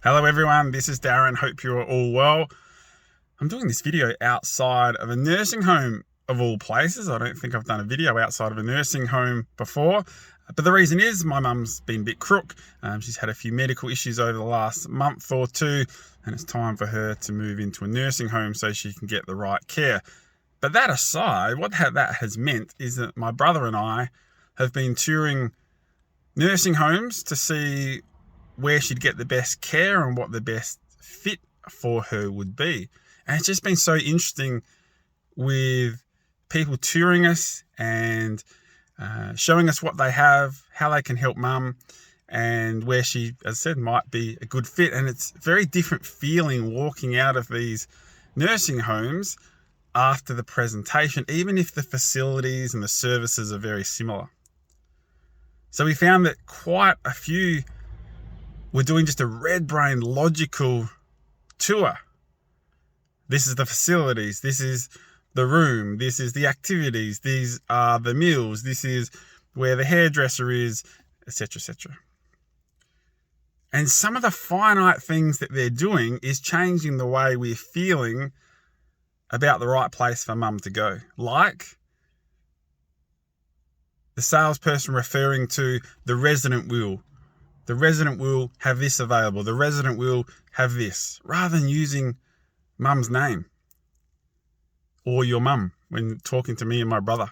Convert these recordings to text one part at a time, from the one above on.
Hello everyone, this is Darren. Hope you're all well. I'm doing this video outside of a nursing home of all places. I don't think I've done a video outside of a nursing home before. But the reason is my mum's been a bit crook. She's had a few medical issues over the last month or two, and it's time for her to move into a nursing home so she can get the right care. But that aside, what that has meant is that my brother and I have been touring nursing homes to see where she'd get the best care and what the best fit for her would be. And it's just been so interesting with people touring us and showing us what they have, how they can help mum, and where she, as I said, might be a good fit. And it's a very different feeling walking out of these nursing homes after the presentation, even if the facilities and the services are very similar. So we found that quite a few were doing just a red brain logical tour. This is the facilities, this is the room, this is the activities, these are the meals, this is where the hairdresser is, etc., etc. And some of the finite things that they're doing is changing the way we're feeling about the right place for mum to go. Like the salesperson referring to the resident will. The resident will have this available. The resident will have this, rather than using mum's name or your mum when talking to me and my brother.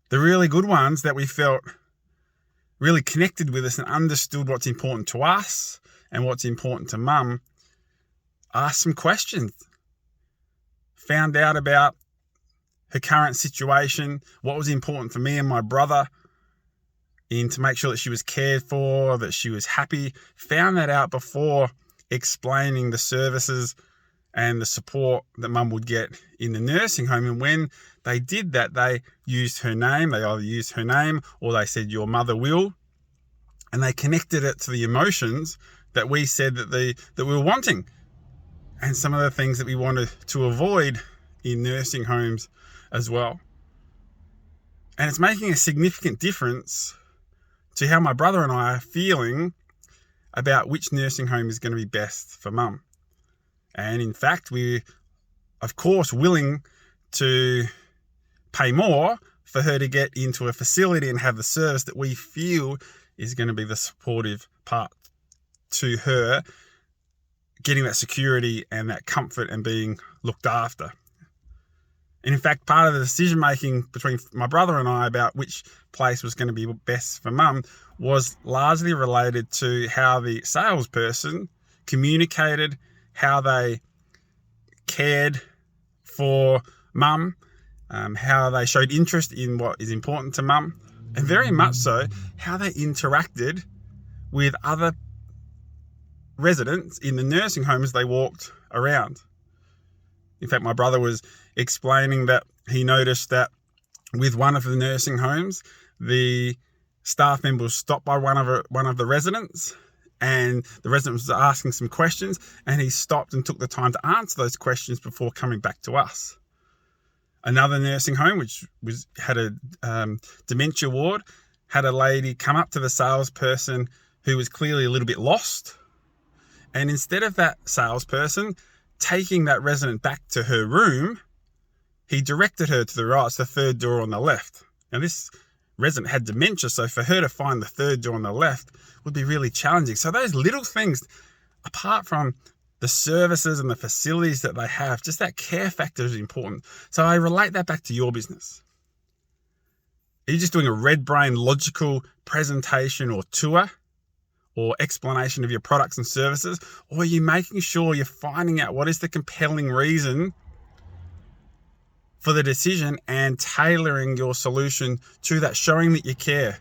The really good ones that we felt really connected with us and understood what's important to us and what's important to mum, asked some questions, found out about her current situation, what was important for me and my brother, to make sure that she was cared for, that she was happy, found that out before explaining the services and the support that mum would get in the nursing home. And when they did that, they used her name. They either used her name or they said, your mother will. And they connected it to the emotions that we said that we were wanting. And some of the things that we wanted to avoid in nursing homes as well. And it's making a significant difference to how my brother and I are feeling about which nursing home is going to be best for mum. And in fact, we're, of course, willing to pay more for her to get into a facility and have the service that we feel is going to be the supportive part to her, getting that security and that comfort and being looked after. And in fact, part of the decision making between my brother and I about which place was going to be best for mum was largely related to how the salesperson communicated, how they cared for mum, how they showed interest in what is important to mum, and very much so how they interacted with other residents in the nursing home as they walked around. In fact, my brother was explaining that he noticed that with one of the nursing homes, the staff member was stopped by one of the residents, and the resident was asking some questions, and he stopped and took the time to answer those questions before coming back to us. Another nursing home, which had a dementia ward, had a lady come up to the salesperson who was clearly a little bit lost, and instead of that salesperson taking that resident back to her room, he directed her to the right. It's the third door on the left. Now, this resident had dementia, so for her to find the third door on the left would be really challenging. So those little things, apart from the services and the facilities that they have, just that care factor is important. So I relate that back to your business. Are you just doing a red brain logical presentation or tour or explanation of your products and services? Or are you making sure you're finding out what is the compelling reason for the decision and tailoring your solution to that, showing that you care?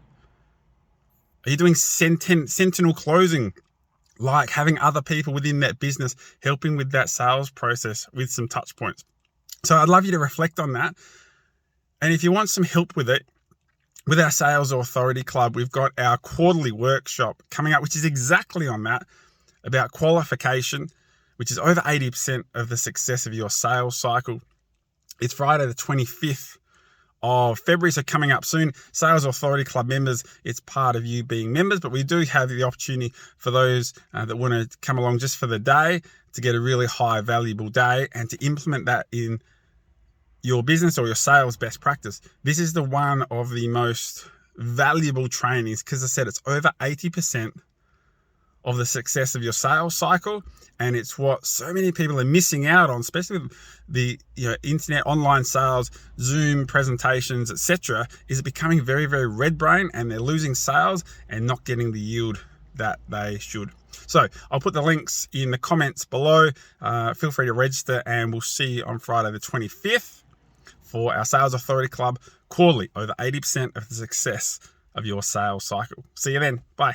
Are you doing sentinel closing, like having other people within that business helping with that sales process with some touch points? So I'd love you to reflect on that. And if you want some help with it, with our Sales Authority Club, we've got our quarterly workshop coming up, which is exactly on that, about qualification, which is over 80% of the success of your sales cycle. It's Friday the 25th of February, so coming up soon. Sales Authority Club members, it's part of you being members, but we do have the opportunity for those that want to come along just for the day to get a really high valuable day and to implement that in your business or your sales best practice. This is the one of the most valuable trainings because I said it's over 80% of the success of your sales cycle, and it's what so many people are missing out on, especially with the internet, online sales, Zoom presentations, etc. Is becoming very, very red brain, and they're losing sales and not getting the yield that they should. So I'll put the links in the comments below. Feel free to register, and we'll see you on Friday the 25th for our Sales Authority Club quarterly, over 80% of the success of your sales cycle. See you then. Bye.